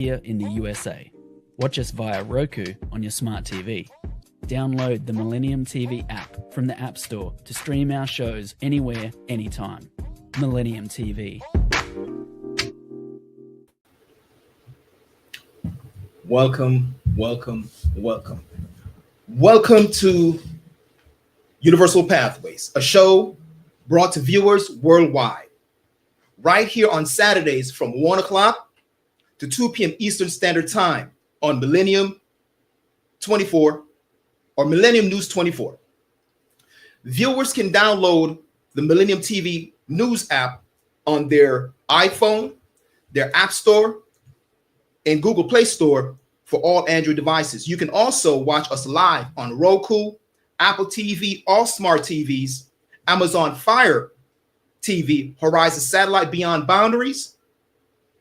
Here in the USA. Watch us via Roku on your smart TV. Download the Millennium TV app from the App Store to stream our shows anywhere, anytime. Millennium TV. Welcome, welcome, welcome. Welcome to Universal Pathways, a show brought to viewers worldwide. Right here on Saturdays from 1 o'clock to 2 p.m. Eastern Standard Time on Millennium 24 or Millennium News 24. Viewers can download the Millennium TV News app on their iPhone, their App Store, and Google Play Store for all Android devices. You can also watch us live on Roku, Apple TV, all smart TVs, Amazon Fire TV, Horizon Satellite Beyond Boundaries,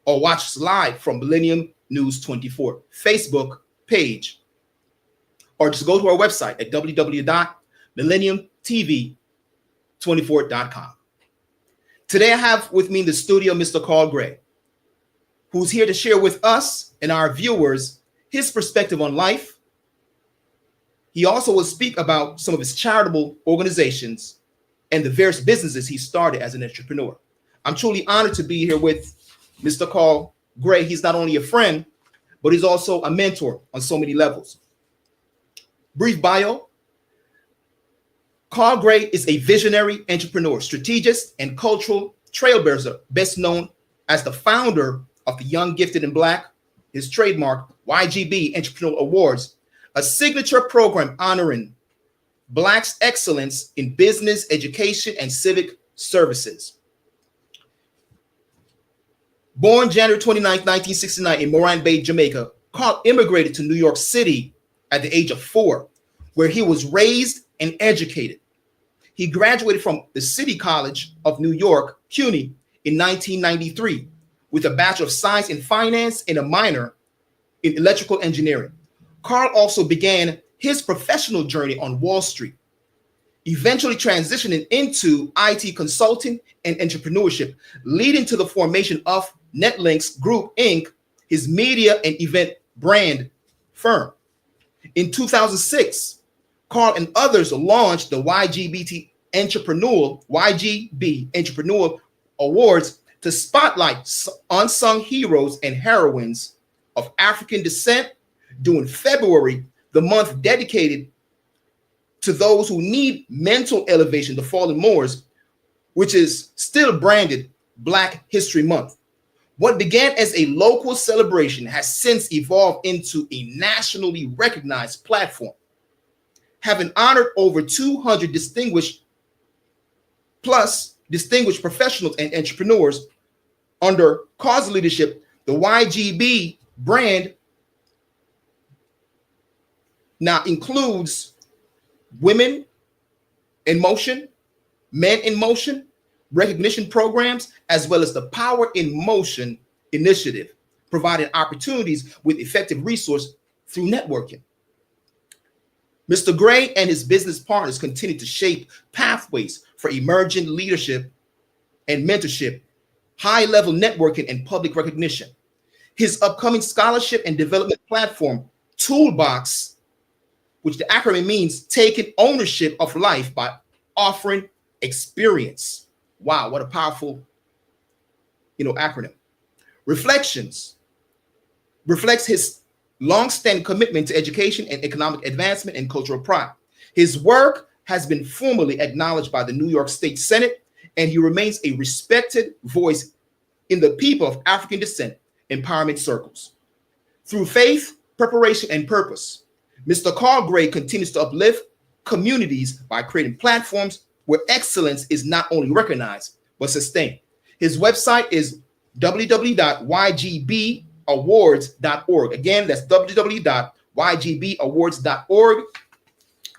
or watch us live from Millennium News 24 Facebook page, or just go to our website at www.millenniumtv24.com. Today I have with me in the studio Mr. Carl Gray, who's here to share with us and our viewers his perspective on life. He also will speak about some of his charitable organizations and the various businesses he started as an entrepreneur. I'm truly honored to be here with Mr. Carl Gray. He's not only a friend, but he's also a mentor on so many levels. Brief bio. Carl Gray is a visionary entrepreneur, strategist, and cultural trailblazer, best known as the founder of the Young, Gifted, and Black, his trademark YGB Entrepreneur Awards, a signature program honoring Black's excellence in business, education, and civic services. Born January 29, 1969 in Morant Bay, Jamaica, Carl immigrated to New York City at the age of 4, where he was raised and educated. He graduated from the City College of New York, CUNY, in 1993 with a Bachelor of Science in Finance and a minor in Electrical Engineering. Carl also began his professional journey on Wall Street, eventually transitioning into IT consulting and entrepreneurship, leading to the formation of NetLinks Group, Inc., his media and event brand firm. In 2006, Carl and others launched the YGB Entrepreneur Awards to spotlight unsung heroes and heroines of African descent during February, the month dedicated to those who need mental elevation, the fallen Moors, which is still branded Black History Month. What began as a local celebration has since evolved into a nationally recognized platform, having honored over 200 distinguished professionals and entrepreneurs. Under Carl's leadership, the YGB brand now includes Women in Motion, Men in Motion, recognition programs, as well as the Power in Motion initiative, providing opportunities with effective resource through networking. Mr. Gray and his business partners continue to shape pathways for emerging leadership and mentorship, high-level networking, and public recognition. His upcoming scholarship and development platform, Toolbox, which the acronym means taking ownership of life by offering experience. Wow, what a powerful, acronym. Reflects his long-standing commitment to education and economic advancement and cultural pride. His work has been formally acknowledged by the New York State Senate, and he remains a respected voice in the people of African descent empowerment circles. Through faith, preparation, and purpose, Mr. Carl Gray continues to uplift communities by creating platforms where excellence is not only recognized, but sustained. His website is www.ygbawards.org. Again, that's www.ygbawards.org.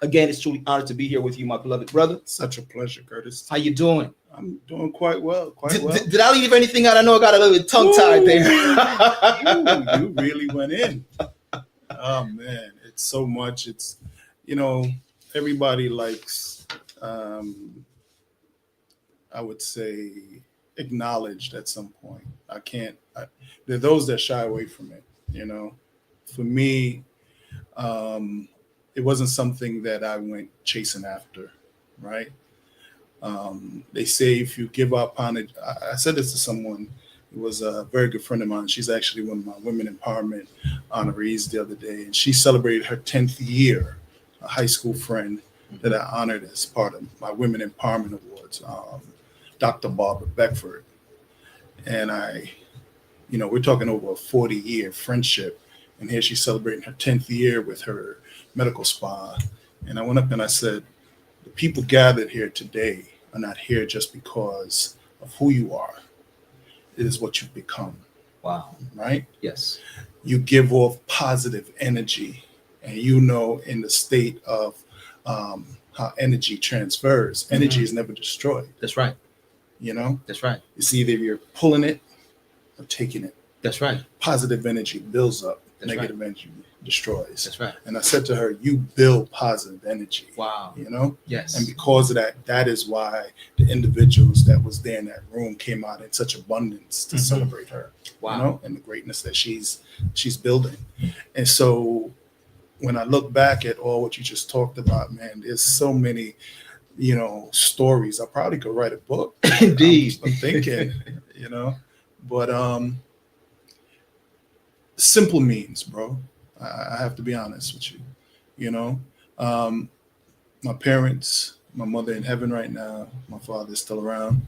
Again, it's truly honored to be here with you, my beloved brother. Such a pleasure, Curtis. How you doing? I'm doing quite well. Did I leave anything out? I know I got a little bit tongue-tied there. You really went in. Oh, man. It's so much. It's, everybody likes, I would say, acknowledged at some point. There are those that shy away from it. You know, for me, it wasn't something that I went chasing after, right? They say if you give up on it, I said this to someone. It was a very good friend of mine. She's actually one of my women empowerment honorees the other day, and she celebrated her 10th year. A high school friend that I honored as part of my Women Empowerment Awards, Dr. Barbara Beckford. And we're talking over a 40-year friendship. And here she's celebrating her 10th year with her medical spa. And I went up and I said, the people gathered here today are not here just because of who you are. It is what you've become. Wow. Right? Yes. You give off positive energy. And in the state of how energy transfers, energy is never destroyed. That's right. That's right. It's either you're pulling it or taking it. That's right. Positive energy builds up. That's Negative energy destroys. That's right. And I said to her, you build positive energy. Wow. Yes. And because of that is why the individuals that was there in that room came out in such abundance to celebrate her. Wow. And the greatness that she's building. And so when I look back at all what you just talked about, man, there's so many, stories. I probably could write a book. Indeed. I'm thinking, but simple means, bro. I have to be honest with you. My parents, my mother in heaven right now, my father's still around.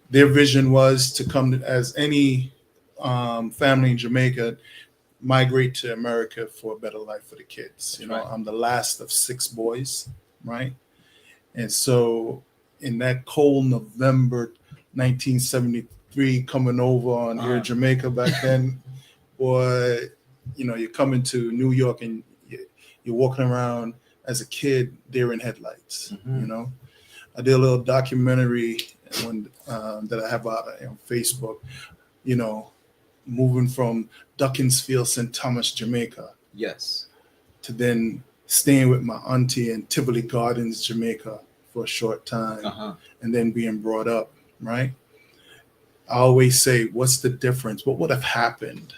Their vision was to come as any family in Jamaica, migrate to America for a better life for the kids. Right. I'm the last of 6 boys, right? And so in that cold November 1973, coming over on here in Jamaica back then, boy, you're coming to New York and you're walking around as a kid, deer in headlights. I did a little documentary that I have on Facebook, moving from Duckensfield, St. Thomas, Jamaica. Yes. To then staying with my auntie in Tivoli Gardens, Jamaica for a short time, and then being brought up, right? I always say, what's the difference? What would have happened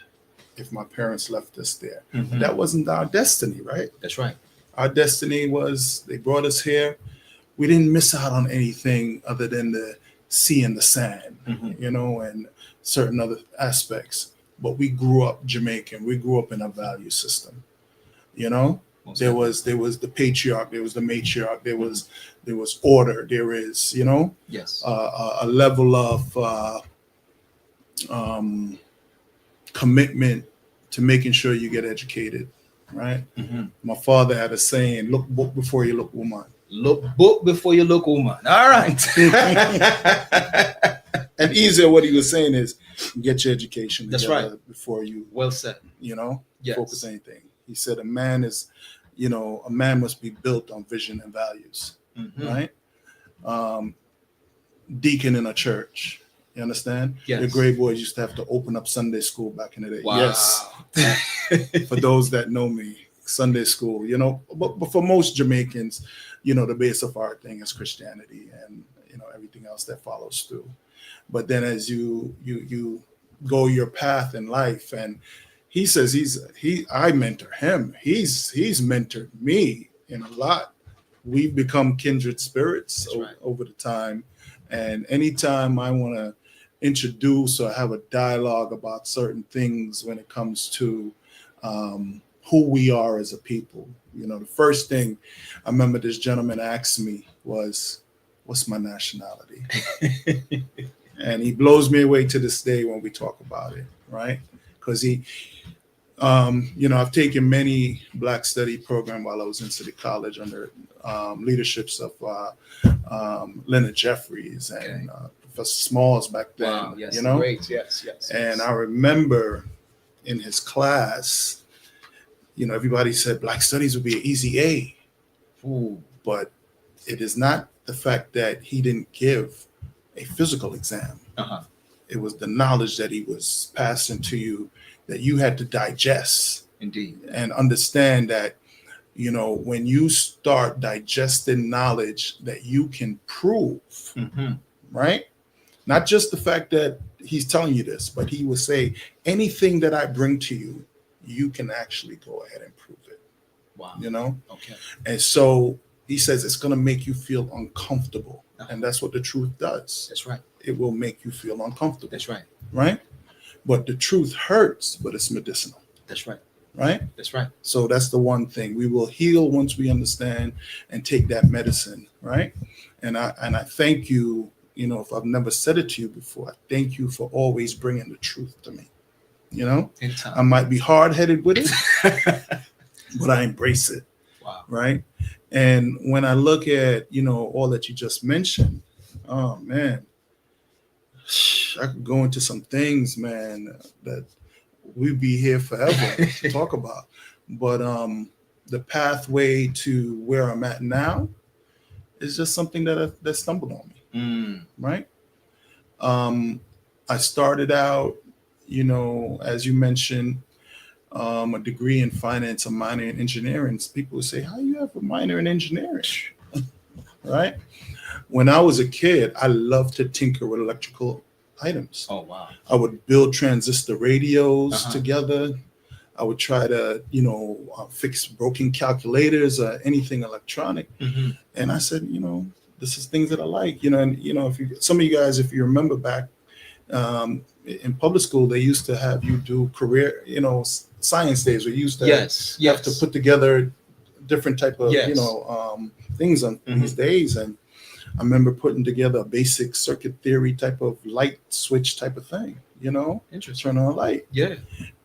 if my parents left us there? That wasn't our destiny, right? That's right. Our destiny was they brought us here. We didn't miss out on anything other than the sea and the sand, and certain other aspects. But we grew up Jamaican. We grew up in a value system. There was the patriarch, there was the matriarch, there was order, there is, yes, a level of commitment to making sure you get educated, right? My father had a saying, look book before you look woman. Look book before you look woman. All right. And easier, what he was saying is get your education. That's right. Before you, well said. Yes. Focus on anything. He said a man must be built on vision and values, right? Deacon in a church. You understand? Yes. The Grey Boys used to have to open up Sunday school back in the day. Wow. Yes. For those that know me, Sunday school, but for most Jamaicans, the base of our thing is Christianity and, everything else that follows through. But then as you go your path in life, and he says I mentor him. He's mentored me in a lot. We've become kindred spirits over the time. And anytime I want to introduce or have a dialogue about certain things when it comes to who we are as a people, the first thing I remember this gentleman asked me was, what's my nationality? And he blows me away to this day when we talk about it, right? Because I've taken many Black Study program while I was in City College under leaderships of Leonard Jeffries and Professor Smalls back then. Wow, yes, great, yes. And I remember in his class, everybody said Black Studies would be an easy A. Ooh. But it is not the fact that he didn't give a physical exam. It was the knowledge that he was passing to you that you had to digest. Indeed. And understand that, when you start digesting knowledge that you can prove, right? Not just the fact that he's telling you this, but he will say, anything that I bring to you you can actually go ahead and prove it. Wow. You know? Okay. And so he says it's going to make you feel uncomfortable. Uh-huh. And that's what the truth does. That's right. It will make you feel uncomfortable. That's right. Right? But the truth hurts, but it's medicinal. That's right. Right? That's right. So that's the one thing. We will heal once we understand and take that medicine. Right? And I thank you, you know, if I've never said it to you before, I thank you for always bringing the truth to me. You know, In time. I might be hard-headed with it, but I embrace it. Wow. Right? And when I look at, you know, all that you just mentioned, oh man, I could go into some things, man, that we'd be here forever to talk about. But the pathway to where I'm at now is just something that stumbled on me. Right? I started out, you know, as you mentioned, a degree in finance, a minor in engineering. People would say, how you have a minor in engineering? Right? When I was a kid, I loved to tinker with electrical items. Oh, wow. I would build transistor radios Uh-huh. together. I would try to, you know, fix broken calculators or anything electronic. Mm-hmm. And I said, you know, this is things that I like, you know, and, you know, if you, some of you guys, if you remember back in public school, they used to have you do career, you know, science days where you used to Yes. you have to put together different type of, Yes. you know, things on Mhm. these days. And I remember putting together a basic circuit theory type of light switch type of thing, you know, Interesting. turn on a light. Yeah.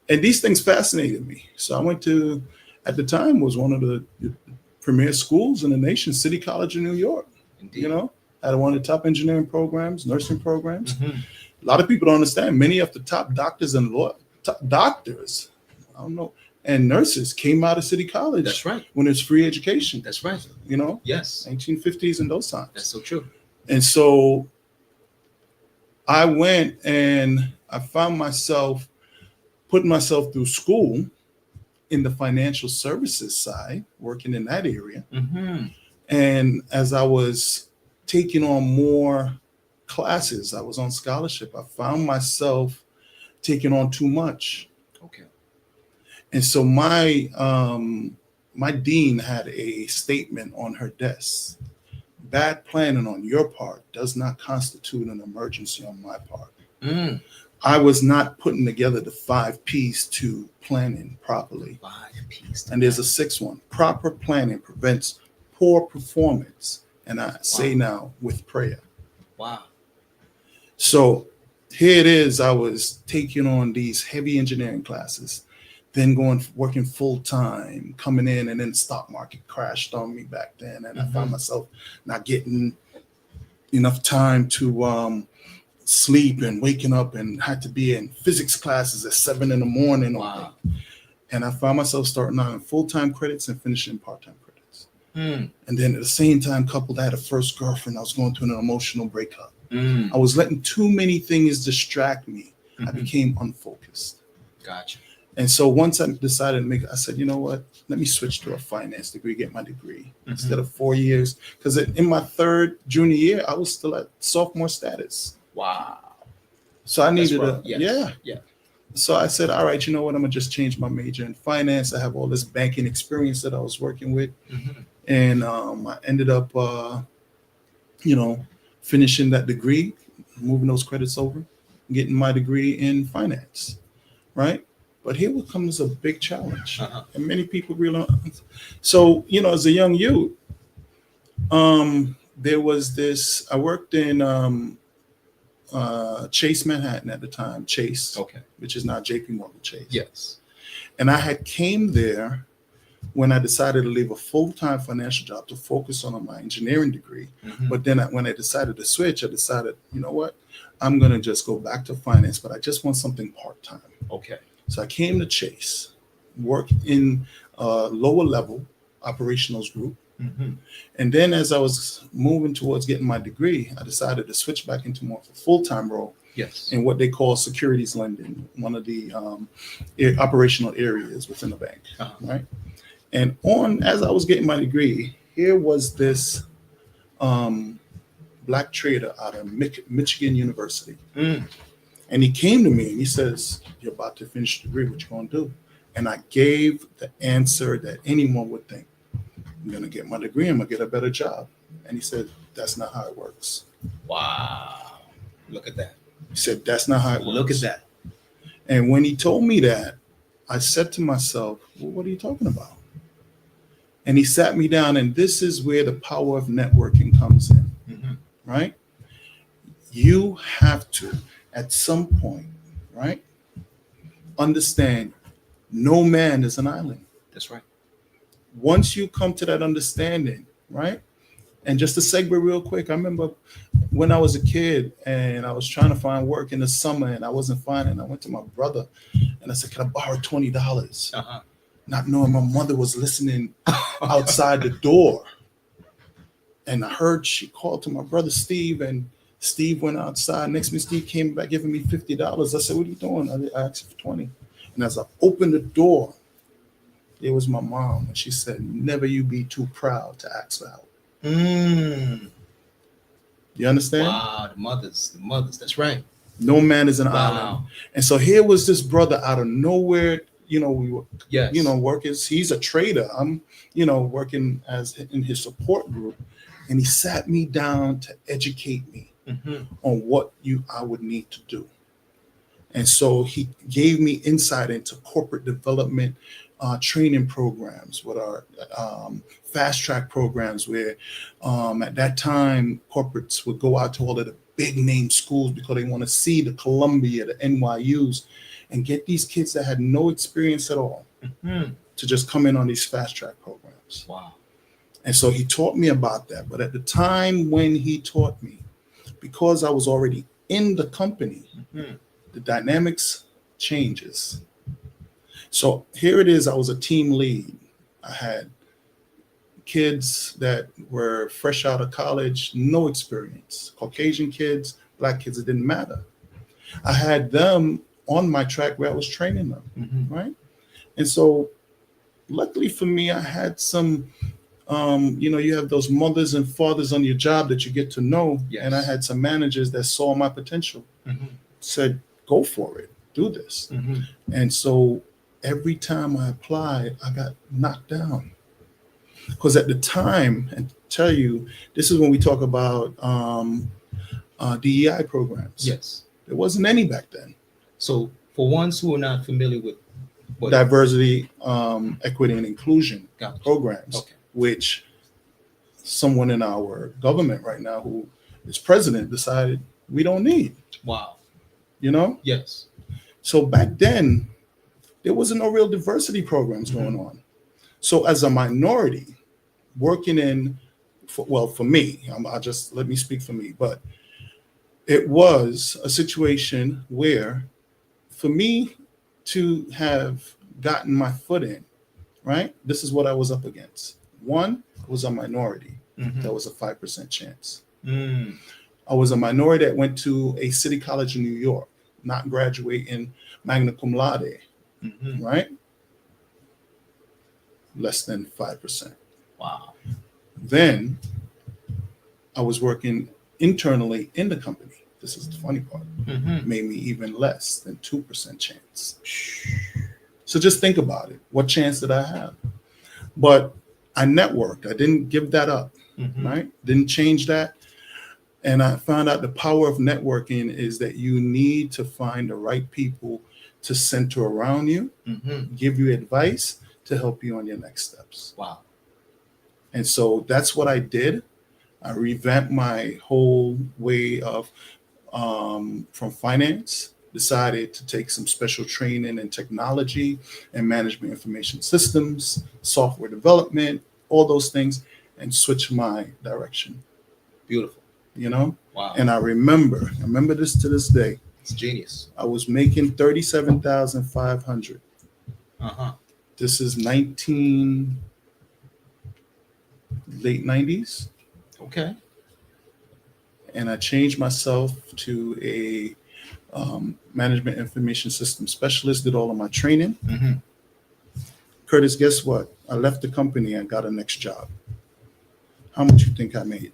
And these things fascinated me. So I went to, at the time, was one of the premier schools in the nation, City College in New York. Indeed. You know, had one of the top engineering programs, nursing programs. Mhm. A lot of people don't understand. Many of the top doctors and doctors, I don't know, and nurses came out of City College. That's right. When it's free education. That's right. You know, Yes. 1950s and those times. That's so true. And so I went and I found myself putting myself through school in the financial services side, working in that area. Mm-hmm. And as I was taking on more classes, I was on scholarship, I found myself taking on too much. Okay. And so my dean had a statement on her desk. Bad planning on your part does not constitute an emergency on my part. Mm. I was not putting together the 5 P's to planning properly. 5 P's. And there's a 6th one. Proper planning prevents poor performance. And I say now with prayer. Wow. So here it is. I was taking on these heavy engineering classes, then working full time, coming in, and then the stock market crashed on me back then. And I found myself not getting enough time to sleep and waking up, and had to be in physics classes at 7 a.m. Wow. And I found myself starting out in full-time credits and finishing part-time credits. Mm. And then at the same time, coupled, I had a first girlfriend. I was going through an emotional breakup. Mm. I was letting too many things distract me. I Mhm. became unfocused. Gotcha. And so once I decided to I said, you know what? Let me switch to a finance degree, get my degree instead of 4 years. Because in my junior year, I was still at sophomore status. Wow. So I needed Yes. Yeah. So I said, all right, you know what? I'm going to just change my major in finance. I have all this banking experience that I was working with. Mm-hmm. And I ended up, finishing that degree, moving those credits over, getting my degree in finance, right? But here comes a big challenge. Uh-huh. And many people realize. So, as a young youth, there was this, I worked in Chase Manhattan at the time, Chase, Okay. which is now JP Morgan Chase. Yes. And I had came there when I decided to leave a full-time financial job to focus on my engineering degree. Mhm. But then when I decided to switch, I decided, you know what? I'm going to just go back to finance, but I just want something part-time. Okay. So I came to Chase, worked in lower level operationals group. Mm-hmm. And then as I was moving towards getting my degree, I decided to switch back into more of a full-time role Yes. in what they call securities lending, one of the operational areas within the bank, Uh-huh. right? And as I was getting my degree, here was this black trader out of Michigan University. Mm. And he came to me and he says, you're about to finish the degree, what you gonna do? And I gave the answer that anyone would think. I'm going to get my degree. I'm going to get a better job. And he said, that's not how it works. Wow. Look at that. He said, that's not how it works. Look at that. And when he told me that, I said to myself, well, what are you talking about? And he sat me down, and this is where the power of networking comes in, right? You have to, at some point, right, understand no man is an island. That's right. Once you come to that understanding, right? And just to segue real quick, I remember when I was a kid and I was trying to find work in the summer and I wasn't finding. I went to my brother and I said, can I borrow $20? Not knowing my mother was listening outside the door. And I heard she called to my brother Steve, and Steve went outside. Next minute, Steve came back giving me $50. I said, what are you doing? I asked for 20. And as I opened the door, it was my mom. And she said, never you be too proud to ask for help. You understand? Wow, the mothers, that's right. No man is an island. And so here was this brother out of nowhere. You know, we were, working. He's a trader. I'm, working as in his support group. And he sat me down to educate me on what I would need to do. And so he gave me insight into corporate development training programs, what are fast track programs where at that time corporates would go out to all of the big name schools because they want to see the Columbia, the NYUs, and get these kids that had no experience at all to just come in on these fast track programs. Wow. And so he taught me about that. But at the time when he taught me, because I was already in the company, the dynamics changes. So here it is. I was a team lead. I had kids that were fresh out of college, no experience. Caucasian kids, Black kids, it didn't matter. I had them on my track where I was training them, right? And so luckily for me, I had some, you have those mothers and fathers on your job that you get to know. Yes. And I had some managers that saw my potential, said, go for it, do this. And so every time I applied, I got knocked down. Because at the time, and tell you, this is when we talk about DEI programs. Yes. There wasn't any back then. So for ones who are not familiar with what diversity, equity, and inclusion programs, which someone in our government right now who is president decided we don't need. Wow. Yes. So back then, there wasn't no real diversity programs going on. So as a minority, working for me, let me speak for me, but it was a situation where for me to have gotten my foot in, right? This is what I was up against. One was a minority. That was a 5% chance. I was a minority that went to a city college in New York, not graduating magna cum laude, right? Less than 5%. Wow. Then I was working internally in the company. This is the funny part. Made me even less than 2% chance. So just think about it. What chance did I have? But I networked. I didn't give that up, right? Didn't change that. And I found out the power of networking is that you need to find the right people to center around you, give you advice to help you on your next steps. Wow. And so that's what I did. I revamped my whole way of from finance, decided to take some special training in technology and management information systems, software development, all those things, and switch my direction. Beautiful. Wow. And I remember this to this day. It's genius. I was making $37,500. This is late 90s. Okay. And I changed myself to a management information system specialist, did all of my training. Curtis, guess what? I left the company and got a next job. How much you think I made?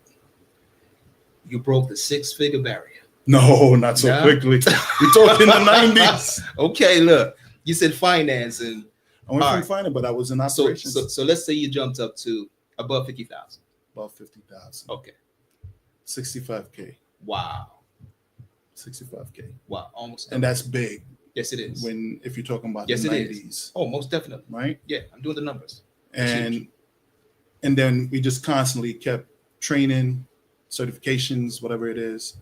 You broke the 6-figure barrier. No, not so quickly. We're talking the 90s. Okay, look, you said finance and I went All from right. finance, but I was in So, operations. so let's say you jumped up to above 50,000. About 50,000. Okay. 65K. Wow. 65K. Wow. Almost. And that's big Yes, it is. if you're talking about Yes, the it 90s. is. Oh, most definitely. Right? Yeah, I'm doing the numbers. That's huge. And then we just constantly kept training, certifications, whatever it is,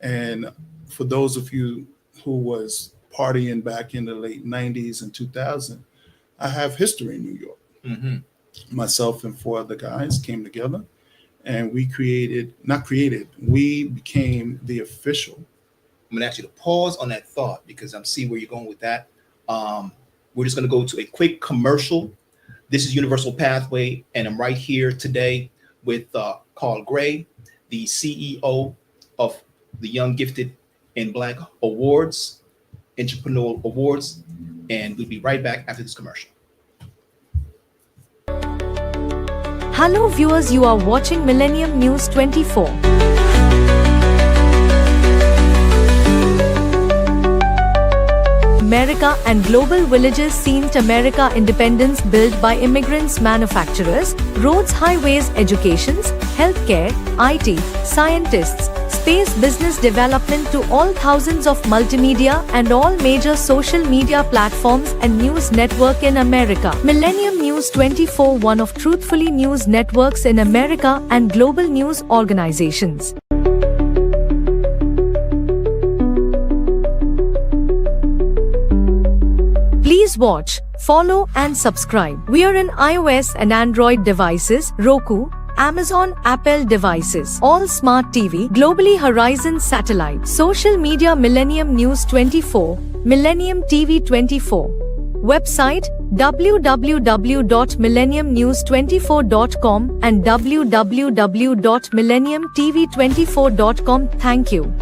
And for those of you who was partying back in the late 90s and 2000, I have history in New York. Mm-hmm. Myself and 4 other guys came together and we became the official. I'm gonna ask you to pause on that thought because I'm seeing where you're going with that. We're just gonna go to a quick commercial. This is Universal Pathway, and I'm right here today with Carl Gray, the CEO of the Young Gifted in Black Awards, Entrepreneurial Awards, and we'll be right back after this commercial. Hello viewers, you are watching Millennium News 24. America and global villages seen to America independence built by immigrants, manufacturers, roads, highways, educations, healthcare, IT, scientists, space, business development to all thousands of multimedia and all major social media platforms and news network in America. Millennium News 24, one of truthfully news networks in America and global news organizations. Please watch, follow and subscribe. We are in iOS and Android devices, Roku, Amazon, Apple devices, all smart TV, globally Horizon satellite, social media Millennium News 24, Millennium TV 24. Website www.millenniumnews24.com and www.millenniumtv24.com. Thank you.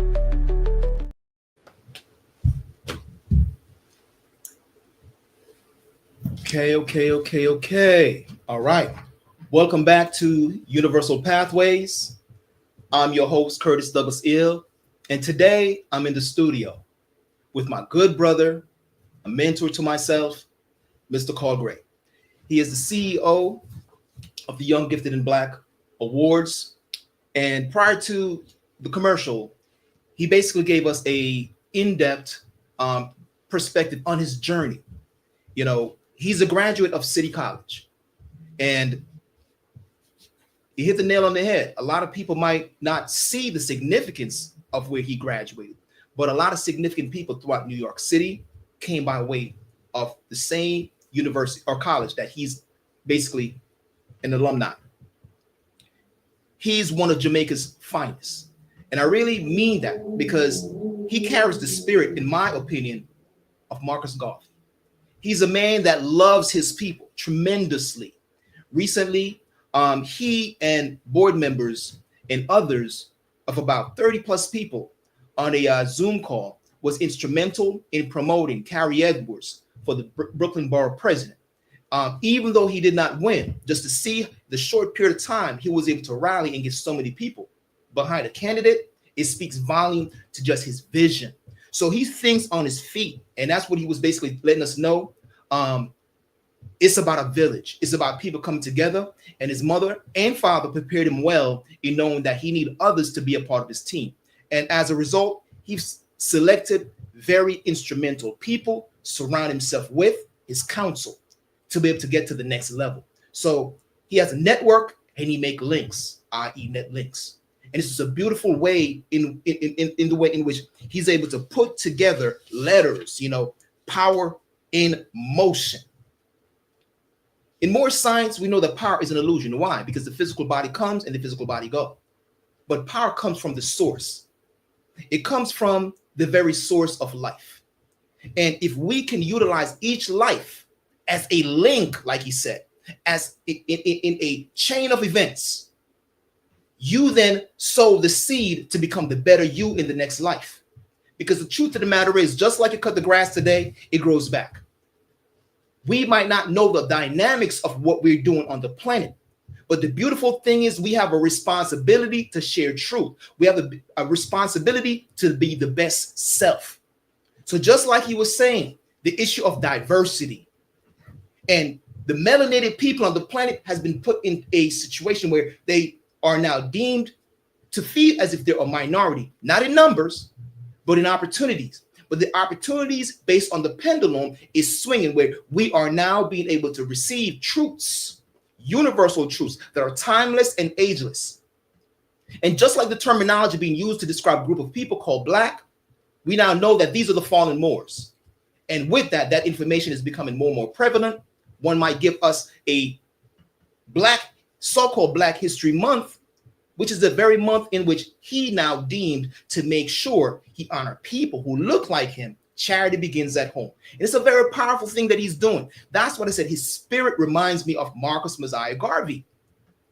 Okay. All right. Welcome back to Universal Pathways. I'm your host, Curtis Douglas Ill, and today I'm in the studio with my good brother, a mentor to myself, Mr. Carl Gray. He is the CEO of the Young Gifted in Black Awards, and prior to the commercial, he basically gave us a in-depth perspective on his journey. He's a graduate of City College, and he hit the nail on the head. A lot of people might not see the significance of where he graduated, but a lot of significant people throughout New York City came by way of the same university or college that he's basically an alumni. He's one of Jamaica's finest. And I really mean that because he carries the spirit, in my opinion, of Marcus Garvey. He's a man that loves his people tremendously. Recently, he and board members and others of about 30 plus people on a Zoom call was instrumental in promoting Carrie Edwards for the Brooklyn Borough president. Even though he did not win, just to see the short period of time he was able to rally and get so many people behind a candidate, it speaks volume to just his vision. So he thinks on his feet, and that's what he was basically letting us know. It's about a village. It's about people coming together, and his mother and father prepared him well in knowing that he needed others to be a part of his team. And as a result, he's selected very instrumental people, surround himself with his counsel to be able to get to the next level. So he has a network and he make links, i.e. net links. And this is a beautiful way in the way in which he's able to put together letters, power in motion. In more science, we know that power is an illusion. Why? Because the physical body comes and the physical body goes. But power comes from the source. It comes from the very source of life. And if we can utilize each life as a link, like he said, as in a chain of events, you then sow the seed to become the better you in the next life. Because the truth of the matter is, just like you cut the grass today, it grows back. We might not know the dynamics of what we're doing on the planet, but the beautiful thing is we have a responsibility to share truth. We have a responsibility to be the best self. So just like he was saying, the issue of diversity. And the melanated people on the planet has been put in a situation where they are now deemed to feel as if they're a minority, not in numbers, but in opportunities. But the opportunities based on the pendulum is swinging, where we are now being able to receive truths, universal truths that are timeless and ageless. And just like the terminology being used to describe a group of people called Black, we now know that these are the fallen Moors. And with that, that information is becoming more and more prevalent. One might give us a so-called Black History Month, which is the very month in which he now deemed to make sure he honored people who look like him. Charity begins at home. And it's a very powerful thing that he's doing. That's what I said. His spirit reminds me of Marcus Mosiah Garvey.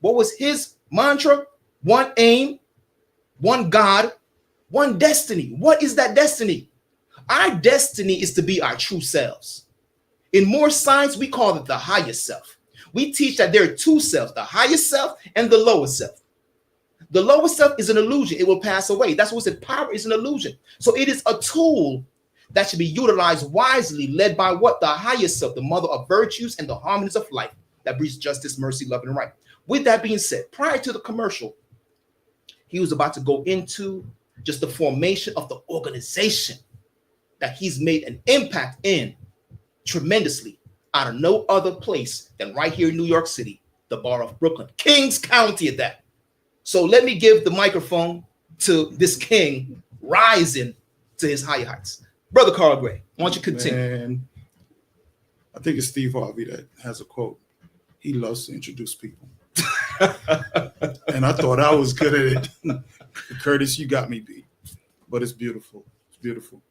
What was his mantra? One aim, one God, one destiny. What is that destiny? Our destiny is to be our true selves. In more science, we call it the higher self. We teach that there are two selves, the higher self and the lower self. The lower self is an illusion. It will pass away. That's what said power is an illusion. So it is a tool that should be utilized wisely, led by what? The higher self, the mother of virtues and the harmonies of life that breeds justice, mercy, love, and right. With that being said, prior to the commercial, he was about to go into just the formation of the organization that he's made an impact in tremendously out of no other place than right here in New York City, the borough of Brooklyn, Kings County at that. So let me give the microphone to this king rising to his higher heights. Brother Carl Gray, why don't you continue? Man, I think it's Steve Harvey that has a quote. He loves to introduce people. And I thought I was good at it. Curtis, you got me beat. But it's beautiful. It's beautiful.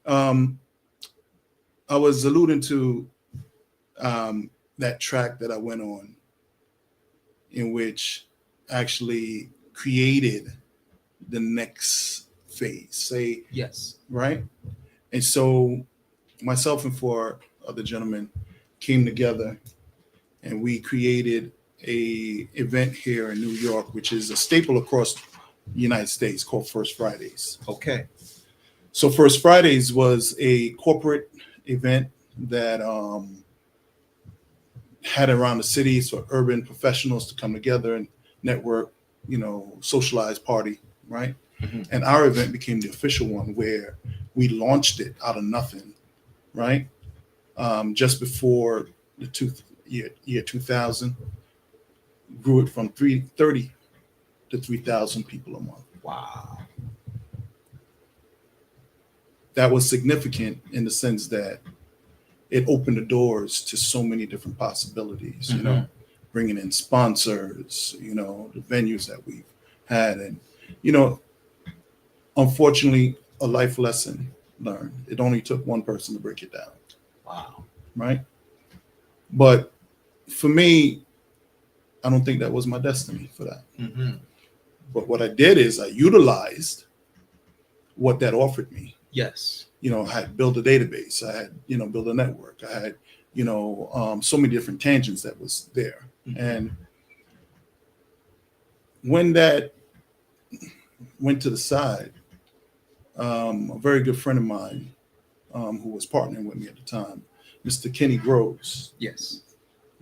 I was alluding to that track that I went on, in which actually created the next phase. Say Yes. right? And so myself and four other gentlemen came together and we created a event here in New York, which is a staple across the United States, called First Fridays. Okay. So First Fridays was a corporate event that had around the city for urban professionals to come together and network, socialize, party, right? Mm-hmm. And our event became the official one, where we launched it out of nothing, right? Just before the year 2000, grew it from 330 to 3,000 people a month. Wow. That was significant in the sense that it opened the doors to so many different possibilities, Mm-hmm. Bringing in sponsors, the venues that we've had. And, unfortunately, a life lesson learned. It only took one person to break it down. Wow. Right? But for me, I don't think that was my destiny for that. Mm-hmm. But what I did is I utilized what that offered me. Yes. I had built a database. I had, built a network. I had, so many different tangents that was there. Mm-hmm. And when that went to the side, a very good friend of mine who was partnering with me at the time, Mr. Kenny Groves, Yes.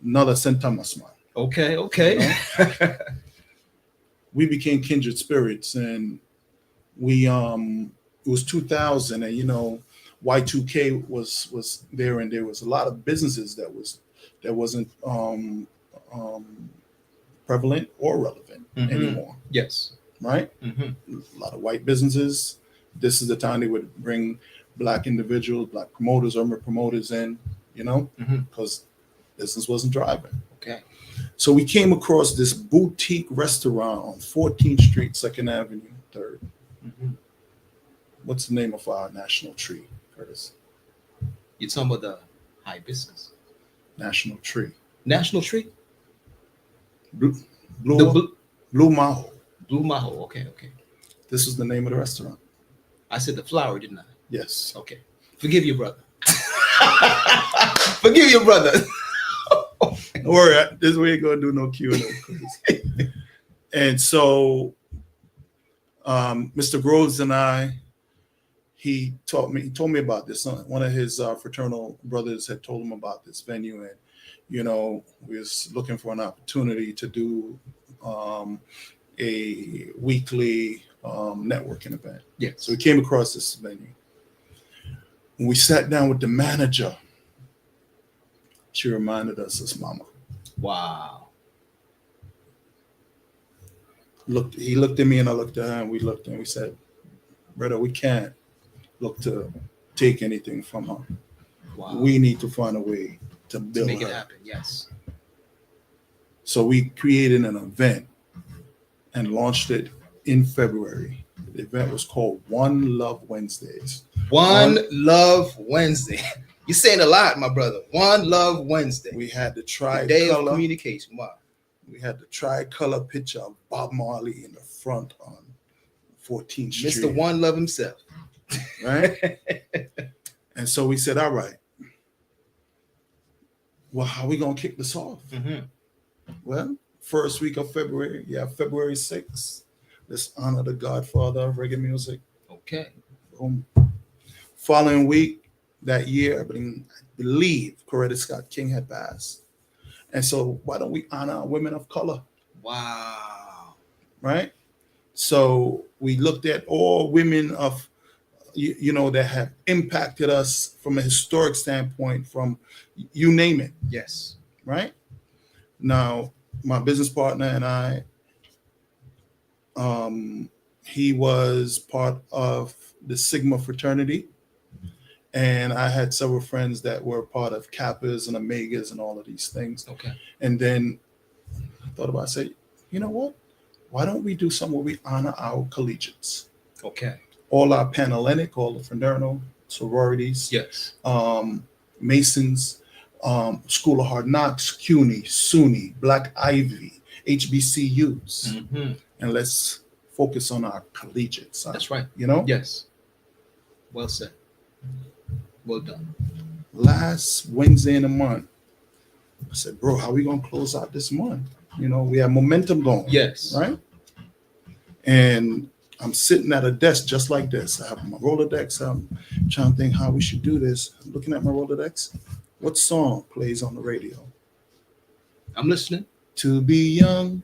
another Sentamasman. Okay. We became kindred spirits, and we it was 2000, and Y2K was there, and there was a lot of businesses that wasn't prevalent or relevant Mm-hmm. anymore, Yes. right? Mm-hmm. A lot of white businesses. This is the time they would bring Black individuals, Black promoters, urban promoters in, Mm-hmm. because business wasn't driving. Okay. So we came across this boutique restaurant on 14th Street, 2nd Avenue, 3rd. Mm-hmm. What's the name of our national tree, Curtis? You're talking about the hibiscus. National tree. National tree? Blue The Maho. Blue Maho. Okay. This is the name of the restaurant. I said the flower, didn't I? Yes. Okay. Forgive your brother. Forgive your brother. Don't worry, this we ain't gonna do no Q&A. And so Mr. Groves and I, he told me about this. One of his fraternal brothers had told him about this venue, and we was looking for an opportunity to do a weekly networking event. Yes. So we came across this venue. When we sat down with the manager, she reminded us of Mama. Wow. He looked at me and I looked at her, and we looked and we said, brother, we can't look to take anything from her. Wow. We need to find a way to To build make her. it happen. Yes. So we created an event and launched it in February. The event was called One Love Wednesdays. One Love Wednesday. You're saying a lot, my brother. One Love Wednesday. We had the The day of tricolor. communication. Wow. We had the tricolor picture of Bob Marley in the front on 14th Street. Mr. One Love himself. Right? And so we said, all right, well, how are we going to kick this off? Mhm. Well, first week of February, February 6th. Let's honor the godfather of reggae music. Okay. Boom. Following week, that year, I believe Coretta Scott King had passed. And so why don't we honor women of color, Wow. right? So we looked at all women of, that have impacted us from a historic standpoint, from you name it, Yes. right? Now, my business partner and I, he was part of the Sigma fraternity. And I had several friends that were part of Kappas and Omegas and all of these things. Okay. And then I thought about it, I said, you know what? Why don't we do something where we honor our collegiates? Okay. All our Panhellenic, all the fraternal sororities, Yes. Masons, School of Hard Knocks, CUNY, SUNY, Black Ivy, HBCUs. Mm-hmm. And let's focus on our collegiates. That's right. Yes. Well said. Well done. Last Wednesday in the month, I said, bro, how are we going to close out this month? We have momentum going. Yes. Right? And I'm sitting at a desk just like this. I have my Rolodex. I'm trying to think how we should do this. I'm looking at my Rolodex. What song plays on the radio? I'm listening. To be young,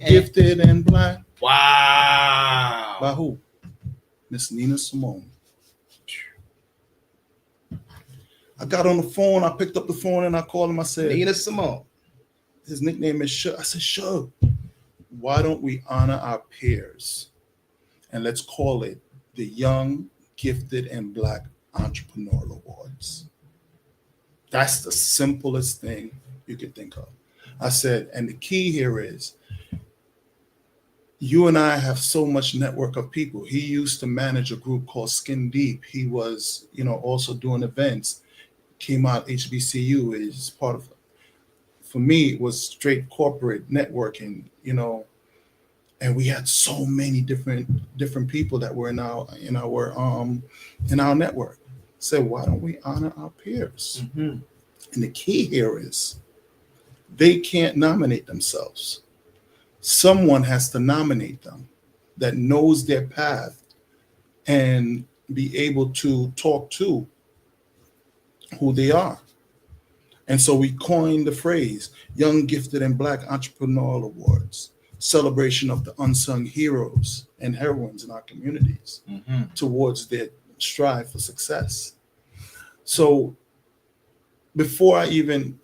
gifted, and black. Wow. By who? Miss Nina Simone. I got on the phone. I picked up the phone and I called him. I said, Nina Simone. his nickname is Shug. I said, Shug, why don't we honor our peers? And let's call it the Young, Gifted, and Black Entrepreneurial Awards. That's the simplest thing you could think of. I said, and the key here is, you and I have so much network of people. He used to manage a group called Skin Deep. He was, also doing events. Came out HBCU is part of. For me, it was straight corporate networking, and we had so many different people that were in our network. So why don't we honor our peers? Mm-hmm. And the key here is, they can't nominate themselves. Someone has to nominate them that knows their path and be able to talk to who they are. And so we coined the phrase Young, Gifted, and Black Entrepreneurial Awards, celebration of the unsung heroes and heroines in our communities towards their strive for success. So before I didn't,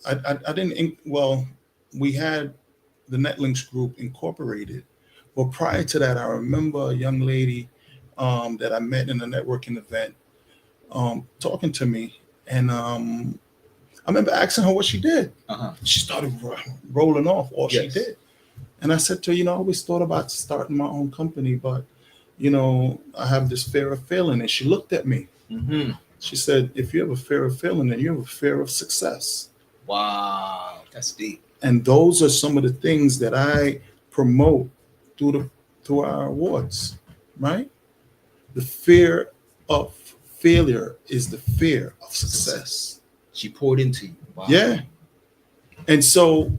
we had the Netlinks group incorporated. But prior to that, I remember a young lady that I met in a networking event talking to me. And I remember asking her what she did. She started rolling off all she did. And I said to her, I always thought about starting my own company, but, I have this fear of failing. And she looked at me. Mm-hmm. She said, if you have a fear of failing, then you have a fear of success. Wow. That's deep. And those are some of the things that I promote through our awards, right? The fear of failure is the fear of success. She poured into you. Wow. Yeah. And so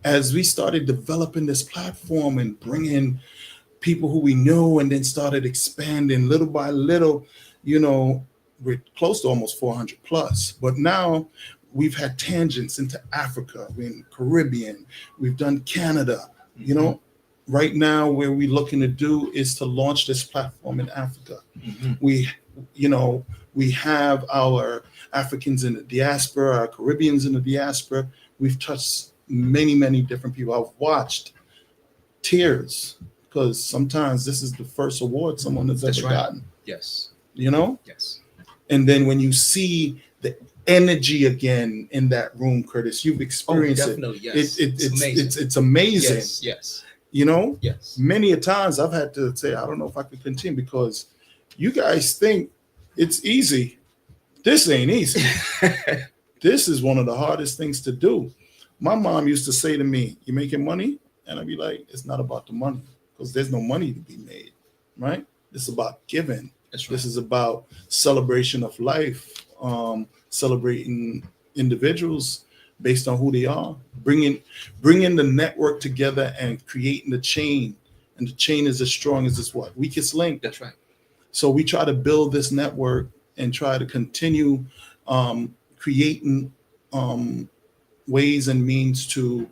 as we started developing this platform and bringing people who we know, and then started expanding little by little, you know, we're close to almost 400 plus. But now we've had tangents into Africa, we're in Caribbean, we've done Canada. You know, right now where we're looking to do is to launch this platform in Africa. We, you know, we have our Africans in the diaspora, our Caribbeans in the diaspora. We've touched many, many different people. I've watched tears because sometimes this is the first award someone has ever gotten. Yes. You know? Yes. And then when you see the energy again in that room, Curtis, you've experienced definitely, it. yes. It's amazing. it's amazing. Yes. Yes. You know? Yes. Many a times I've had to say, I don't know if I could continue because you guys think it's easy. This ain't easy. This is one of the hardest things to do. My mom used to say to me, "You making money?" And I'd be like, "It's not about the money because there's no money to be made, right? It's about giving. That's right. This is about celebration of life, celebrating individuals based on who they are, bringing the network together and creating the chain. And the chain is as strong as its what? Weakest link. That's right. So we try to build this network and try to continue creating ways and means to,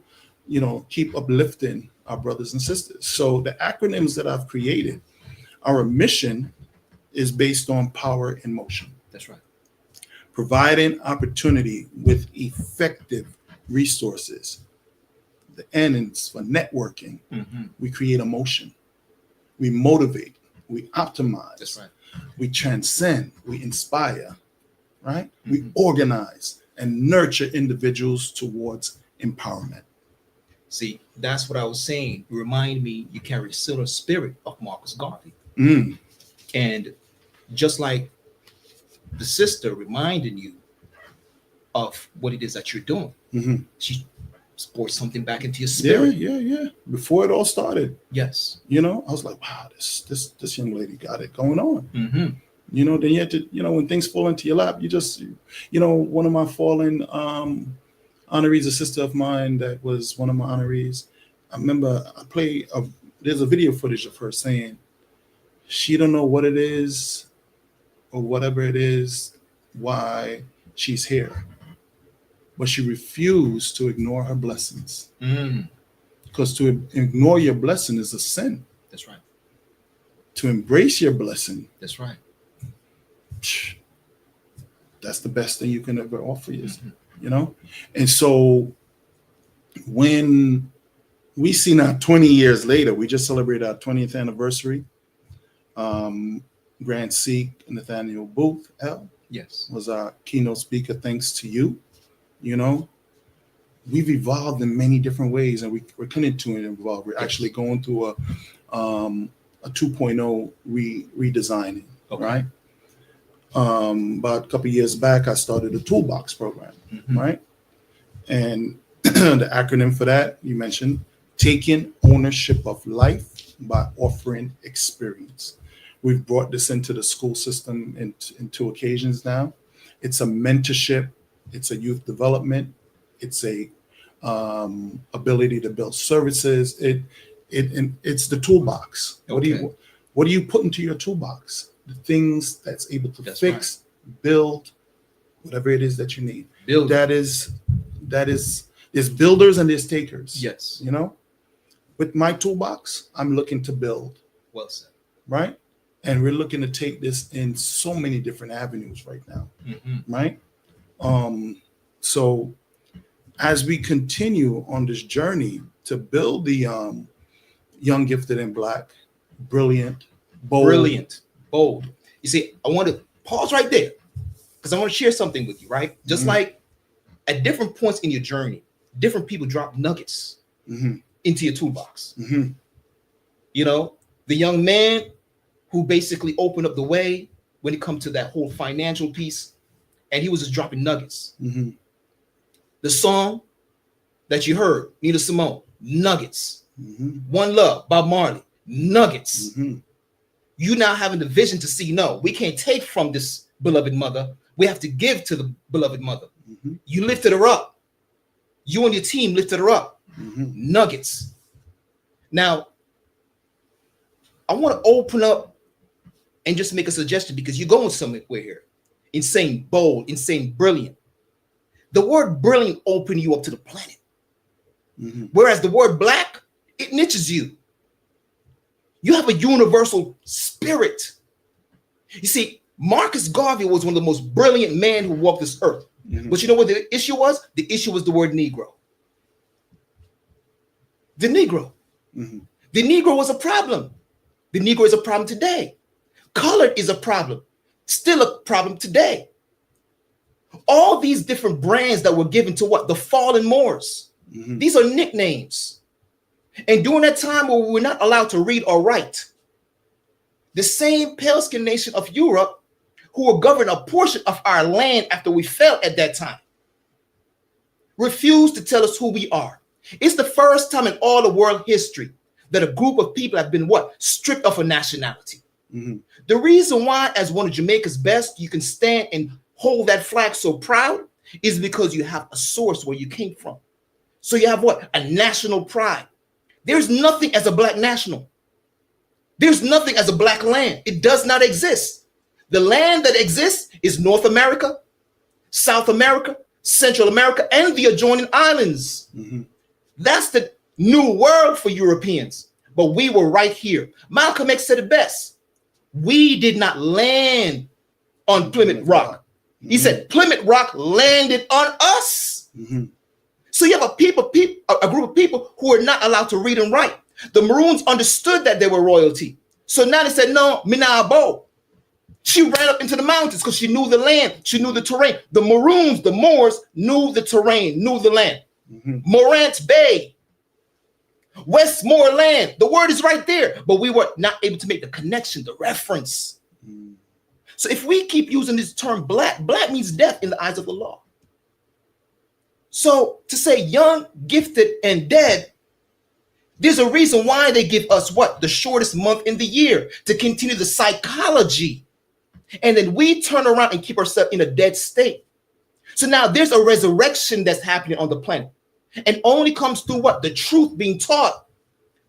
you know, keep uplifting our brothers and sisters. So the acronyms that I've created, our mission is based on power in motion. That's right. Providing opportunity with effective resources. The N is for networking. We create emotion. We motivate. We optimize. That's right. We transcend. We inspire. Right? We organize and nurture individuals towards empowerment. See, that's what I was saying. You remind me, you carry a similar spirit of Marcus Garvey. And just like the sister reminding you of what it is that you're doing, she poured something back into your spirit. Yeah. Before it all started, Yes. you know, I was like, wow, this young lady got it going on. You know, then you have to, you know, when things fall into your lap, you just, you know, one of my fallen honorees, a sister of mine that was one of my honorees. I remember there's a video footage of her saying she don't know what it is or whatever it is, why she's here. But she refused to ignore her blessings. Because to ignore your blessing is a sin. That's right. To embrace your blessing, That's right. that's the best thing you can ever offer you, you know? And so when we see now 20 years later, we just celebrated our 20th anniversary. Grant Seek and Nathaniel Booth L. Yes. was our keynote speaker. Thanks to you. You know, we've evolved in many different ways, and we're continuing to evolve. We're actually going through a 2.0 redesigning, right? About a couple of years back, I started a toolbox program, right? And the acronym for that, you mentioned, taking ownership of life by offering experience. We've brought this into the school system in 2 occasions now. It's a mentorship. It's a youth development. It's a ability to build services. It's the toolbox. Okay. What do you put into your toolbox? The things that's able to That's fix, build, whatever it is that you need. Build. That is there's builders and there's takers. Yes. You know, with my toolbox, I'm looking to build, Well said. right? And we're looking to take this in so many different avenues right now, right? So as we continue on this journey to build the young, gifted, and Black, brilliant, bold. You see, I want to pause right there because I want to share something with you, right? Just like at different points in your journey, different people drop nuggets into your toolbox. You know, the young man who basically opened up the way when it comes to that whole financial piece, and he was just dropping nuggets. The song that you heard, Nina Simone, nuggets. One Love, Bob Marley, nuggets. You now having the vision to see, no, we can't take from this beloved mother. We have to give to the beloved mother. You lifted her up. You and your team lifted her up. Nuggets. Now, I want to open up and just make a suggestion because you're going somewhere here. Insane, bold, insane, brilliant. The word brilliant opened you up to the planet. Whereas the word black, it niches you. You have a universal spirit. You see, Marcus Garvey was one of the most brilliant men who walked this earth. But you know what the issue was? The issue was the word Negro. The Negro. The Negro was a problem. The Negro is a problem today. Colored is a problem. Still a problem today. All these different brands that were given to what? The fallen Moors. These are nicknames. And during that time where we were not allowed to read or write, the same pale-skinned nation of Europe who were governing a portion of our land after we fell at that time refused to tell us who we are. It's the first time in all of world history that a group of people have been what? Stripped of a nationality. The reason why, as one of Jamaica's best, you can stand and hold that flag so proud is because you have a source where you came from. So you have what? A national pride. There's nothing as a black national. There's nothing as a black land. It does not exist. The land that exists is North America, South America, Central America, and the adjoining islands. That's the new world for Europeans. But we were right here. Malcolm X said it best. We did not land on Plymouth Rock. He said Plymouth Rock landed on us. So you have a group of people who are not allowed to read and write. The Maroons understood that they were royalty. So now they said, no, Minabo. She ran up into the mountains because she knew the land. She knew the terrain. The Maroons, the Moors, knew the terrain, knew the land. Morant Bay, Westmoreland. The word is right there. But we were not able to make the connection, the reference. So if we keep using this term black, black means death in the eyes of the law. So to say young, gifted, and dead, there's a reason why they give us what? The shortest month in the year to continue the psychology. And then we turn around and keep ourselves in a dead state. So now there's a resurrection that's happening on the planet. And only comes through what? The truth being taught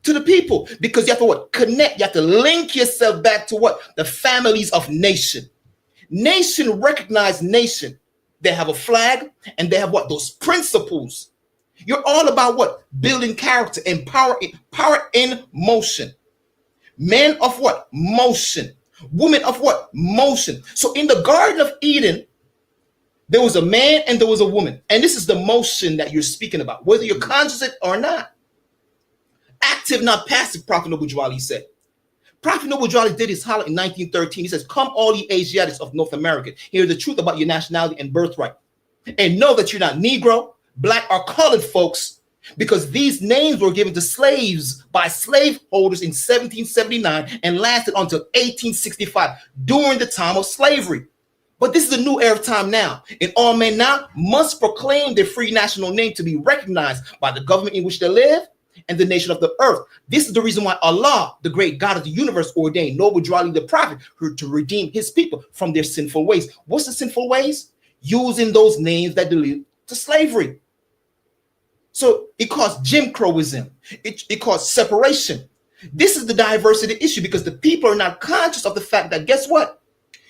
to the people. Because you have to what? Connect. You have to link yourself back to what? The families of nation. Nation recognize nation. They have a flag and they have what? Those principles. You're all about what? Building character and power in motion. Men of what? Motion. Women of what? Motion. So in the Garden of Eden, there was a man and there was a woman. And this is the motion that you're speaking about, whether you're conscious of it or not. Active, not passive, Prophet Noble Drew Ali said. Prophet Noble Drew Ali did his holler in 1913. He says, come all ye Asiatics of North America, hear the truth about your nationality and birthright. And know that you're not Negro, black, or colored folks, because these names were given to slaves by slaveholders in 1779 and lasted until 1865 during the time of slavery. But this is a new era of time now, and all men now must proclaim their free national name to be recognized by the government in which they live and the nation of the earth. This is the reason why Allah, the great God of the universe, ordained Noble Drew Ali the prophet to redeem his people from their sinful ways. What's the sinful ways? Using those names that lead to slavery. So it caused Jim Crowism. It caused separation. This is the diversity issue because the people are not conscious of the fact that, guess what?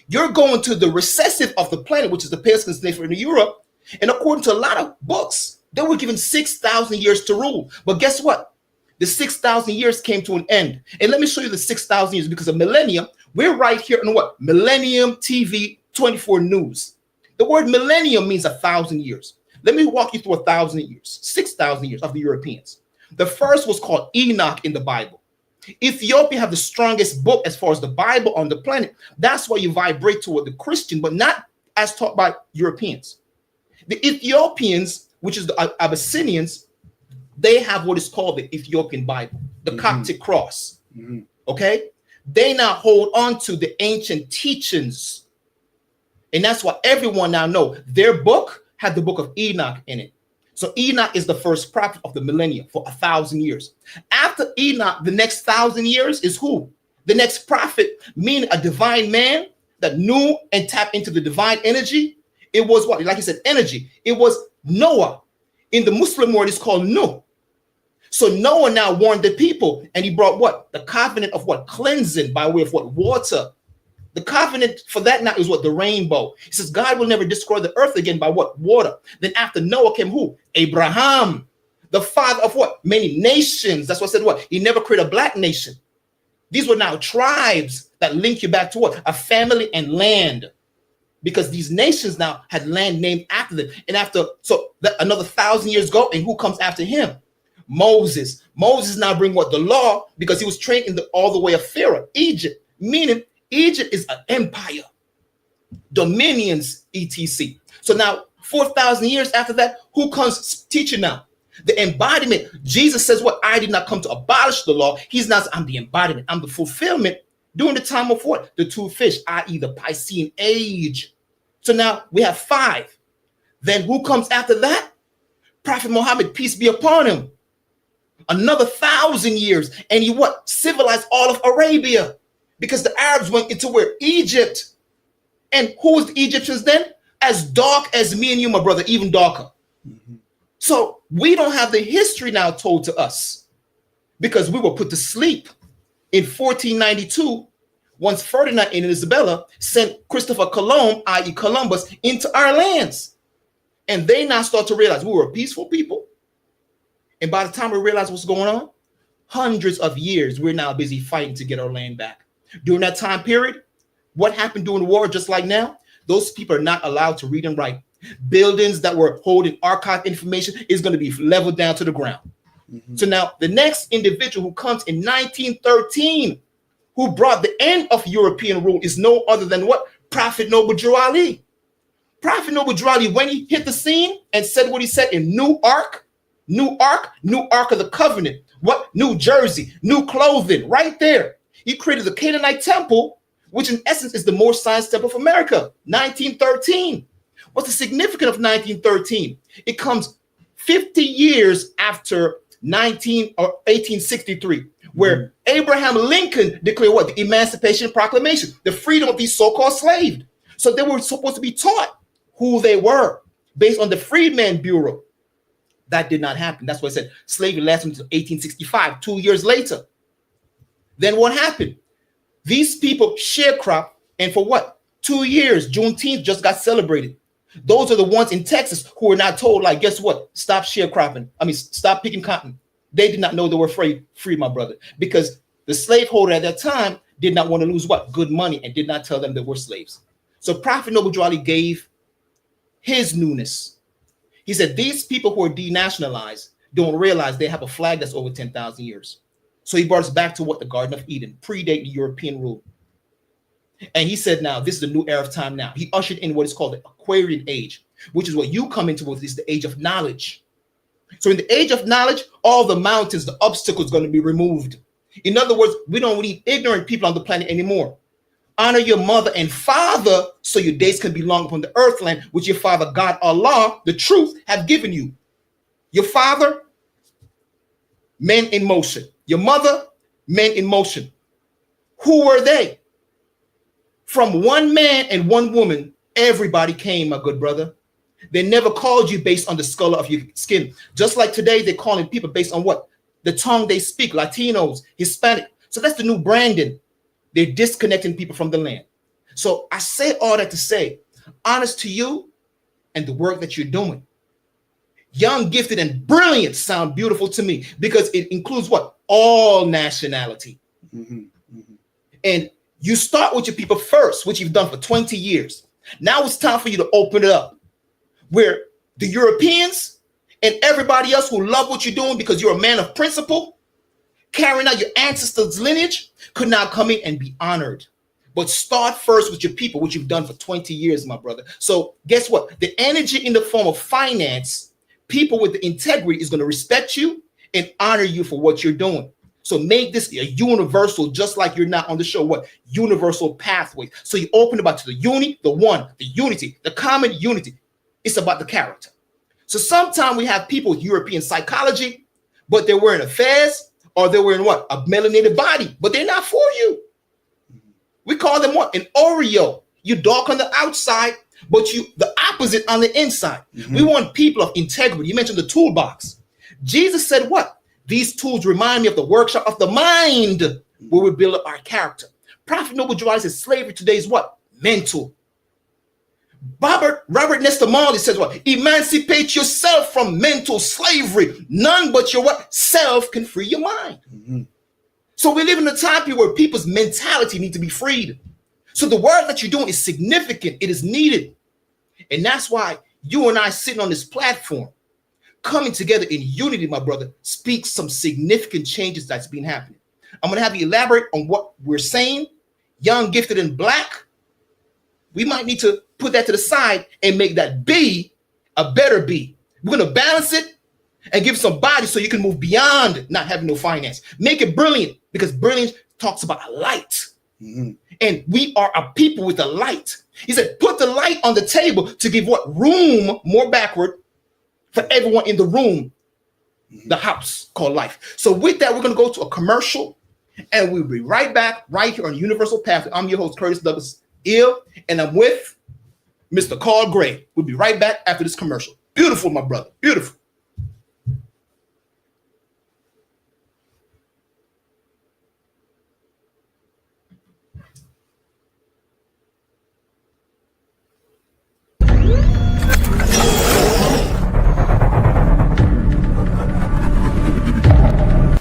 You're going to the recessive of the planet, which is the pale-skinned slave in Europe. And according to a lot of books, they were given 6,000 years to rule. But guess what? The 6,000 years came to an end. And let me show you the 6,000 years because of millennium. We're right here in what? Millennium TV 24 News. The word millennium means 1,000 years. Let me walk you through 1,000 years, 6,000 years of the Europeans. The first was called Enoch in the Bible. Ethiopia have the strongest book as far as the Bible on the planet. That's why you vibrate toward the Christian, but not as taught by Europeans. The Ethiopians, which is the Abyssinians, they have what is called the Ethiopian Bible, the Coptic cross. Okay? They now hold on to the ancient teachings. And that's why everyone now know their book had the book of Enoch in it. So Enoch is the first prophet of the millennium for 1,000 years. After Enoch, the next 1,000 years is who? The next prophet, meaning a divine man that knew and tapped into the divine energy. It was what? Like I said, energy. It was Noah. In the Muslim word, it's called Nuh. So Noah now warned the people, and he brought what? The covenant of what? Cleansing by way of what? Water. The covenant for that now is what? The rainbow. He says God will never destroy the earth again by what? Water. Then after Noah came who? Abraham, the father of what? Many nations. That's what I said what? He never created a black nation. These were now tribes that link you back to what? A family and land. Because these nations now had land named after them. And after, so that another 1,000 years go, and who comes after him? Moses. Moses now bring what? The law, because he was trained in all the way of Pharaoh, Egypt, meaning Egypt is an empire, dominions, etc. So now 4,000 years after that, who comes teaching now? The embodiment. Jesus says what? I did not come to abolish the law. He's not, I'm the embodiment. I'm the fulfillment during the time of what? The two fish, i.e. the Piscean age. So now we have 5. Then who comes after that? Prophet Muhammad, peace be upon him. Another 1,000 years. And he what? Civilized all of Arabia. Because the Arabs went into where? Egypt. And who was the Egyptians then? As dark as me and you, my brother, even darker. Mm-hmm. So we don't have the history now told to us because we were put to sleep in 1492 once Ferdinand and Isabella sent Christopher Colomb, i.e. Columbus, into our lands. And they now start to realize we were a peaceful people. And by the time we realize what's going on, hundreds of years, we're now busy fighting to get our land back. During that time period, what happened during the war, just like now, those people are not allowed to read and write. Buildings that were holding archive information is going to be leveled down to the ground. Mm-hmm. So now the next individual who comes in 1913, who brought the end of European rule, is no other than what? Prophet Noble Drew Ali. Prophet Noble Drew Ali, when he hit the scene and said what he said in New Ark of the Covenant, what? New Jersey, new clothing, right there. He created the Canaanite temple, which in essence is the most science temple of America, 1913. What's the significance of 1913? It comes 50 years after 1863, where Abraham Lincoln declared what? The Emancipation Proclamation, the freedom of these so-called slaves. So they were supposed to be taught who they were based on the Freedmen Bureau. That did not happen. That's why I said slavery lasted until 1865, 2 years later. Then what happened? These people sharecrop, and for what? 2 years, Juneteenth just got celebrated. Those are the ones in Texas who were not told, like, guess what? Stop sharecropping. Stop picking cotton. They did not know they were free, my brother, because the slaveholder at that time did not want to lose what? Good money, and did not tell them they were slaves. So Prophet Noble Drew Ali gave his newness. He said, these people who are denationalized don't realize they have a flag that's over 10,000 years. So he brought us back to what? The Garden of Eden, predate the European rule. And he said, now, this is the new era of time now. He ushered in what is called the Aquarian age, which is what you come into with, is the age of knowledge. So in the age of knowledge, all the mountains, the obstacles are going to be removed. In other words, we don't need ignorant people on the planet anymore. Honor your mother and father so your days can be long upon the earthland, which your father, God, Allah, the truth, have given you. Your father, men in motion. Your mother, men in motion. Who were they? From one man and one woman, everybody came, my good brother. They never called you based on the color of your skin. Just like today, they're calling people based on what? The tongue they speak, Latinos, Hispanic. So that's the new branding. They're disconnecting people from the land. So I say all that to say, honest to you and the work that you're doing. Young, gifted, and brilliant sound beautiful to me because it includes what? All nationality. Mm-hmm. Mm-hmm. And you start with your people first, which you've done for 20 years. Now it's time for you to open it up, where the Europeans and everybody else who love what you're doing because you're a man of principle, carrying out your ancestors' lineage, could now come in and be honored. But start first with your people, which you've done for 20 years, my brother. So guess what? The energy in the form of finance, people with the integrity is going to respect you and honor you for what you're doing. So make this a universal, just like you're not on the show, what? Universal pathway. So you open about to the uni, the one, the unity, the common unity. It's about the character. So sometimes we have people with European psychology, but they're wearing a fez or they're wearing what? A melanated body, but they're not for you. We call them what? An Oreo. You dark on the outside, but you the opposite on the inside. Mm-hmm. We want people of integrity. You mentioned the toolbox. Jesus said what? These tools remind me of the workshop of the mind where we build up our character. Prophet Noble Drew says slavery today is what? Mental. Robert Nesta Marley says what? Emancipate yourself from mental slavery. None but your what? Self can free your mind. Mm-hmm. So we live in a time period where people's mentality need to be freed. So the work that you're doing is significant. It is needed. And that's why you and I sitting on this platform, coming together in unity, my brother, speaks some significant changes that's been happening. I'm going to have you elaborate on what we're saying. Young, gifted, and black. We might need to put that to the side and make that B a better B. We're going to balance it and give some body so you can move beyond not having no finance. Make it brilliant, because brilliance talks about a light. Mm-hmm. And we are a people with a light. He said, put the light on the table to give what? Room more backward for everyone in the room, the house called life. So with that, we're going to go to a commercial, and we'll be right back right here on Universal Pathway. I'm your host, Curtis Douglas Ill, and I'm with Mr. Carl Gray. We'll be right back after this commercial. Beautiful, my brother. Beautiful.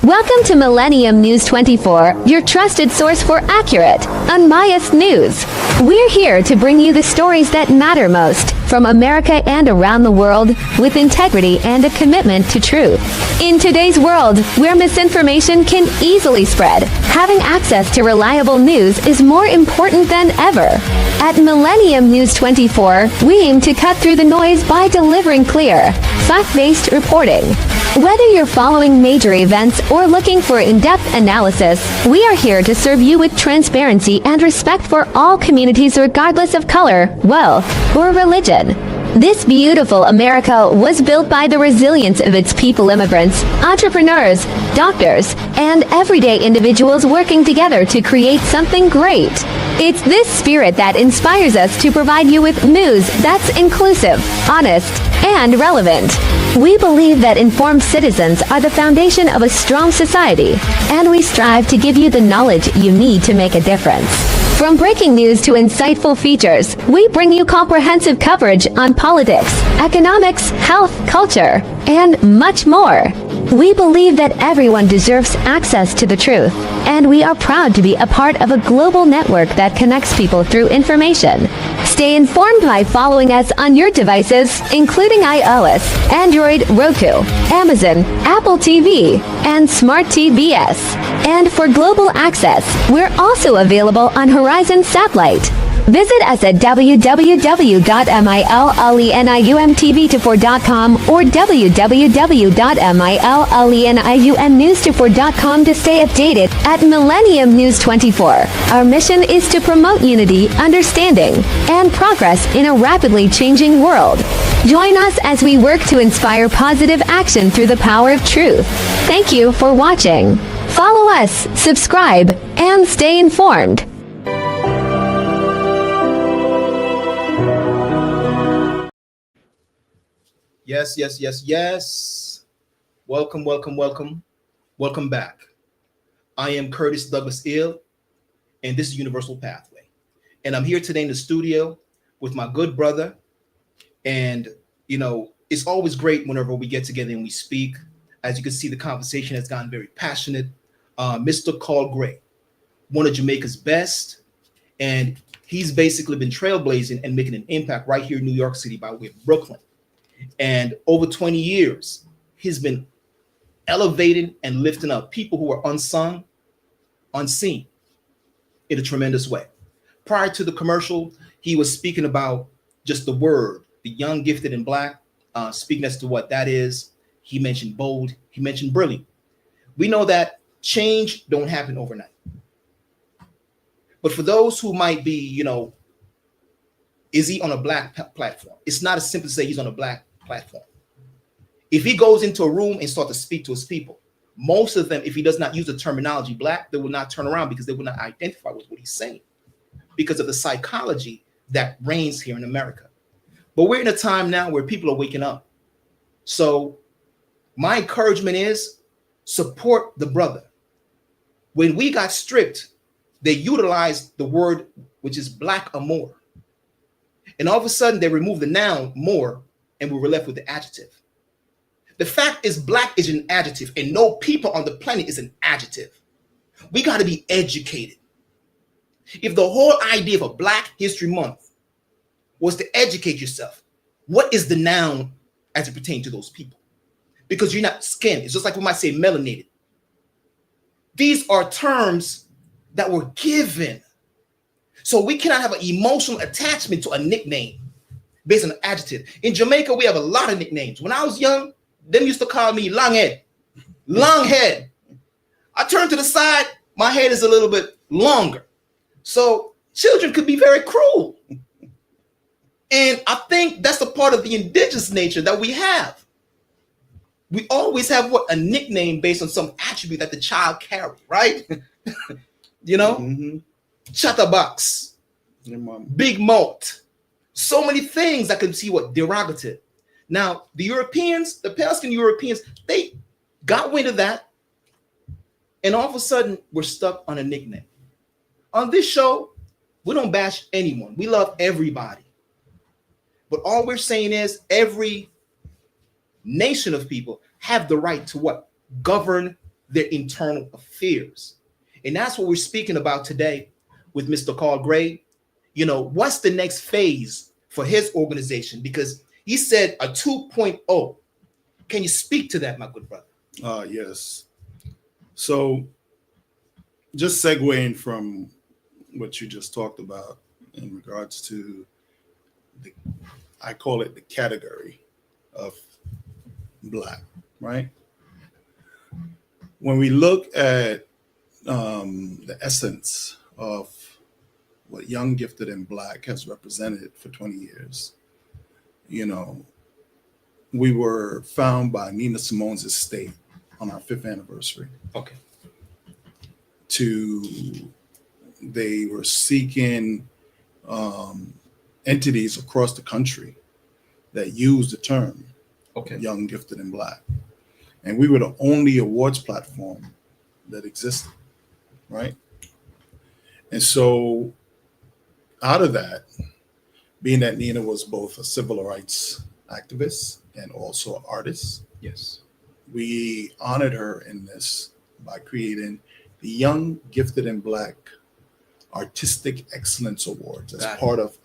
Welcome to Millennium News 24, your trusted source for accurate, unbiased news. We're here to bring you the stories that matter most from America and around the world, with integrity and a commitment to truth. In today's world, where misinformation can easily spread, having access to reliable news is more important than ever. At Millennium News 24, we aim to cut through the noise by delivering clear, fact-based reporting. Whether you're following major events or looking for in-depth analysis, we are here to serve you with transparency and respect for all communities regardless of color, wealth, or religion. This beautiful America was built by the resilience of its people, immigrants, entrepreneurs, doctors, and everyday individuals working together to create something great. It's this spirit that inspires us to provide you with news that's inclusive, honest, and relevant. We believe that informed citizens are the foundation of a strong society, and we strive to give you the knowledge you need to make a difference. From breaking news to insightful features, we bring you comprehensive coverage on politics, economics, health, culture, and much more. We believe that everyone deserves access to the truth, and we are proud to be a part of a global network that connects people through information. Stay informed by following us on your devices, including iOS, Android, Roku, Amazon, Apple TV, and Smart TVS. And for global access, we're also available on Horizon Satellite. Visit us at www.millenniumtv24.com or www.millenniumnews24.com to stay updated at Millennium News 24. Our mission is to promote unity, understanding, and progress in a rapidly changing world. Join us as we work to inspire positive action through the power of truth. Thank you for watching. Follow us, subscribe, and stay informed. Yes, yes, yes, yes. Welcome, welcome, welcome. Welcome back. I am Curtis Douglas Ill, and this is Universal Pathway. And I'm here today in the studio with my good brother. And, you know, it's always great whenever we get together and we speak. As you can see, the conversation has gotten very passionate. Mr. Carl Gray, one of Jamaica's best. And he's basically been trailblazing and making an impact right here in New York City by way of Brooklyn. And over 20 years, he's been elevating and lifting up people who are unsung, unseen in a tremendous way. Prior to the commercial, he was speaking about just the word, the young, gifted, and black, speaking as to what that is. He mentioned bold, he mentioned brilliant. We know that change don't happen overnight. But for those who might be, you know, is he on a black platform? It's not as simple to say he's on a black platform. If he goes into a room and starts to speak to his people, most of them, if he does not use the terminology black, they will not turn around because they will not identify with what he's saying because of the psychology that reigns here in America. But we're in a time now where people are waking up. So my encouragement is support the brother. When we got stripped they utilized the word which is black amour. And all of a sudden they removed the noun more and we were left with the adjective. The fact is black is an adjective and no people on the planet is an adjective. We got to be educated. If the whole idea of a Black History Month was to educate yourself, what is the noun as it pertains to those people? Because you're not skin. It's just like we might say melanated. These are terms that were given. So we cannot have an emotional attachment to a nickname based on an adjective. In Jamaica, we have a lot of nicknames. When I was young, them used to call me long head. Long head. I turn to the side, my head is a little bit longer. So children could be very cruel. And I think that's a part of the indigenous nature that we have. We always have what? A nickname based on some attribute that the child carry, right? You know? Mm-hmm. Chatterbox, big malt, so many things that can see what derogative. Now, the Europeans, the pale skin Europeans, they got wind of that. And all of a sudden, we're stuck on a nickname. On this show, we don't bash anyone. We love everybody. But all we're saying is every nation of people have the right to what? Govern their internal affairs. And that's what we're speaking about today with Mr. Carl Gray. You know, what's the next phase for his organization? Because he said a 2.0. Can you speak to that, my good brother? Yes. So just segueing from what you just talked about in regards to I call it the category of Black, right? When we look at the essence of what Young, Gifted, and Black has represented for 20 years, you know, we were found by Nina Simone's estate on our 5th anniversary. Okay. They were seeking entities across the country that use the term Young, Gifted, and Black. And we were the only awards platform that existed, right? And so out of that, being that Nina was both a civil rights activist and also an artist, Yes. we honored her in this by creating the Young, Gifted, and Black Artistic Excellence Awards as part of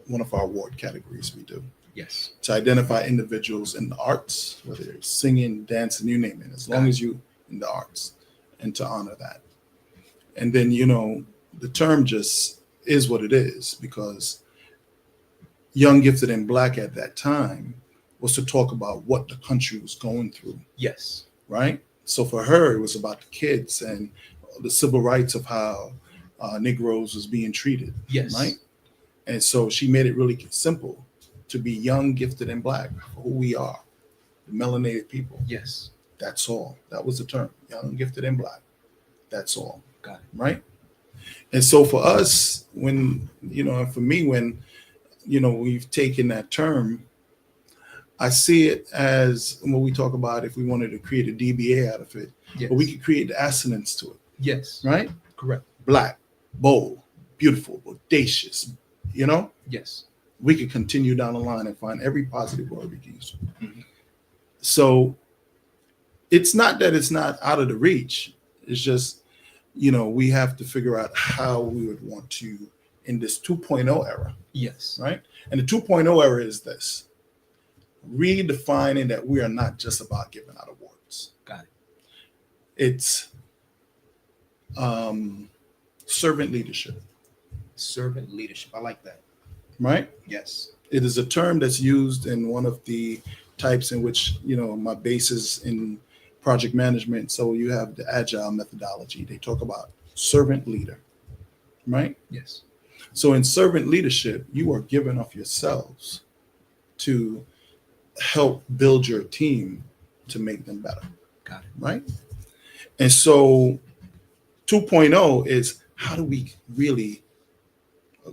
one of our award categories we do. Yes. To identify individuals in the arts, whether it's singing, dancing, you name it, as long as you in the arts, and to honor that. And then, you know, the term just is what it is, because Young, Gifted, and Black at that time was to talk about what the country was going through. Yes. Right? So for her, it was about the kids and the civil rights of how Negroes was being treated. Yes. Right? And so she made it really simple to be young, gifted, and Black for who we are, the melanated people. Yes. That's all. That was the term, Young, Gifted, and Black. That's all. Got it. Right? And so for us, when, you know, for me, when, you know, we've taken that term, I see it as when we talk about if we wanted to create a DBA out of it, Yes. but we could create the assonance to it, Yes. right? Correct. Black, bold, beautiful, audacious, you know? Yes. We could continue down the line and find every positive word we can use. Mhm. So it's not that it's not out of the reach. It's just, you know, we have to figure out how we would want to, in this 2.0 era, Yes. right? And the 2.0 era is this: redefining that we are not just about giving out awards. Got it. It's servant leadership, Servant leadership. I like that. right? Yes. It is a term that's used in one of the types in which, you know, my base is in project management. So you have the agile methodology. They talk about servant leader, right? Yes. So in servant leadership, you are giving of yourselves to help build your team to make them better, Got it. right? And so 2.0 is how do we really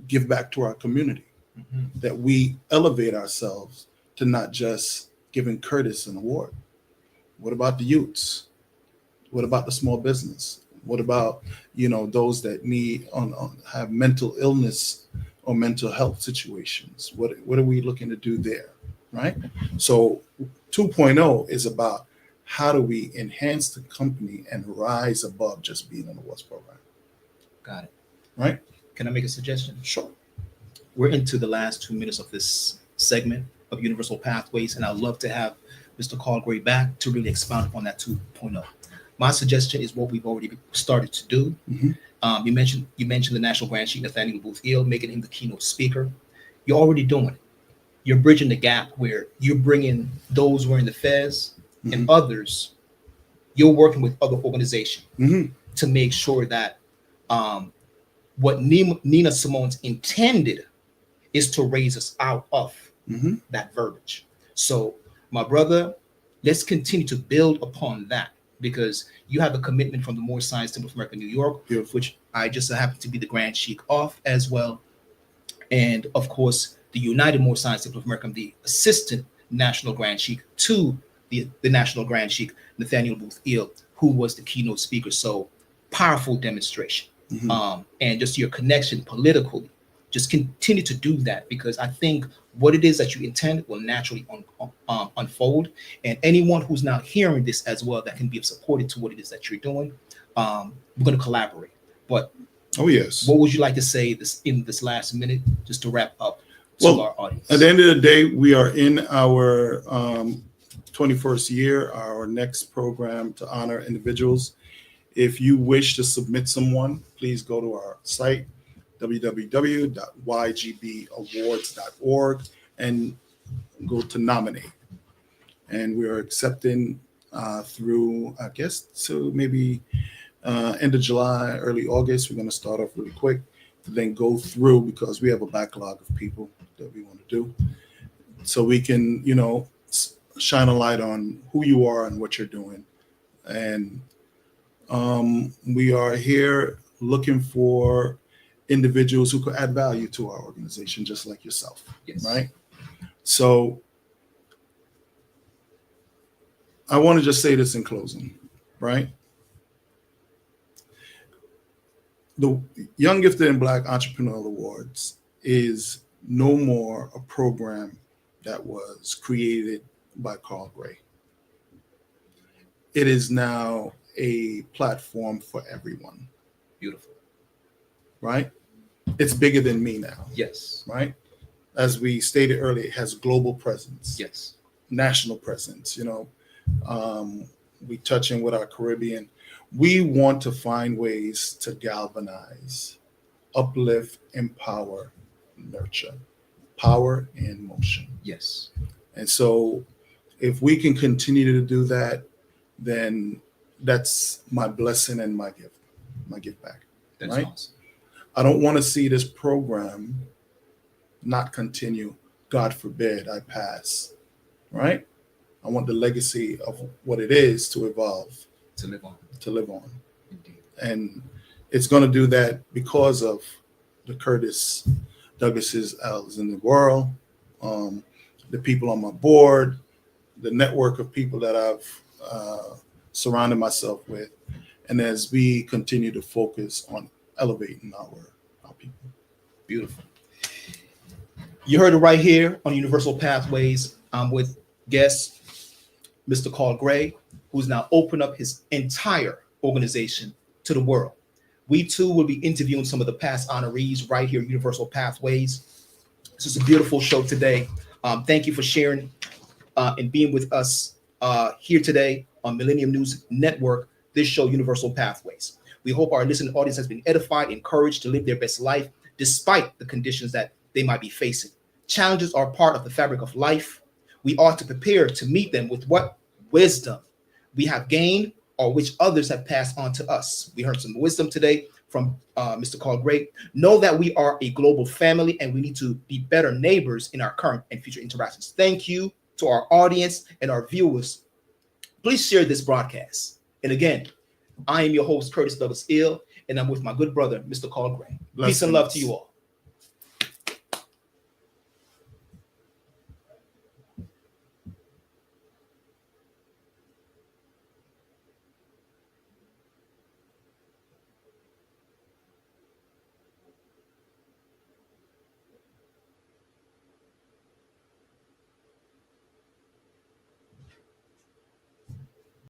give back to our community, Mhm. that we elevate ourselves to not just giving Curtis an award. What about the youths? What about the small business? What about, those that need have mental illness or mental health situations? What are we looking to do there, right? So 2.0 is about how do we enhance the company and rise above just being an awards program. Got it. Right? Can I make a suggestion? Sure. We're into the last 2 minutes of this segment of Universal Pathways, and I'd love to have Mr. Carl Gray back to really expound upon that 2.0. My suggestion is what we've already started to do. You mentioned the National Grand Chief Nathaniel Booth-Eel, making him the keynote speaker. You're already doing it. You're bridging the gap where you're bringing those wearing the fez and others. You're working with other organizations to make sure that what Nina Simone's intended is to raise us out of that verbiage. So, my brother, let's continue to build upon that, because you have a commitment from the Moore Science Temple of America, New York, which I just happen to be the Grand Sheik of as well. And of course, the United Moore Science Temple of America, I'm the Assistant National Grand Sheik to the National Grand Sheik, Nathaniel Booth-Eel, who was the keynote speaker. So powerful demonstration. And just your connection politically, just continue to do that, because I think what it is that you intend will naturally unfold. And anyone who's now hearing this as well that can be supported to what it is that you're doing, we're going to collaborate. But oh yes, what would you like to say in this last minute, just to wrap up to our audience? At the end of the day, we are in our 21st year, our next program to honor individuals. If you wish to submit someone, please go to our site, www.ygbawards.org, and go to nominate. And we are accepting through, I guess, to maybe end of July, early August. We're going to start off really quick to then go through, because we have a backlog of people that we want to do. So we can, shine a light on who you are and what you're doing. And we are here looking for individuals who could add value to our organization, just like yourself. Yes. Right? So I want to just say this in closing, right? The Young Gifted and Black Entrepreneurial Awards is no more a program that was created by Carl Gray. It is now a platform for everyone. Beautiful. Right? It's bigger than me now. Yes. Right? As we stated earlier, it has global presence. Yes. National presence. We touch in with our Caribbean. We want to find ways to galvanize, uplift, empower, nurture, power in motion. Yes. And so if we can continue to do that, then that's my blessing and my gift back. That's right? Awesome. I don't want to see this program not continue. God forbid I pass, right? I want the legacy of what it is to evolve, to live on. Indeed. And it's going to do that because of the Curtis Douglas's L's in the world, the people on my board, the network of people that I've surrounded myself with, and as we continue to focus on elevating our people. Beautiful. You heard it right here on Universal Pathways. I'm with guest Mr. Carl Gray, who's now opened up his entire organization to the world. We too will be interviewing some of the past honorees right here at Universal Pathways. This is a beautiful show today. Thank you for sharing and being with us here today on Millennium News Network, this show, Universal Pathways. We hope our listening audience has been edified, encouraged to live their best life despite the conditions that they might be facing. Challenges are part of the fabric of life. We ought to prepare to meet them with what wisdom we have gained or which others have passed on to us. We heard some wisdom today from Mr. Carl Gray. Know that we are a global family and we need to be better neighbors in our current and future interactions. Thank you to our audience and our viewers. Please share this broadcast. And again, I am your host, Curtis Douglas-Eel, and I'm with my good brother, Mr. Carl Gray. Peace and love to you all.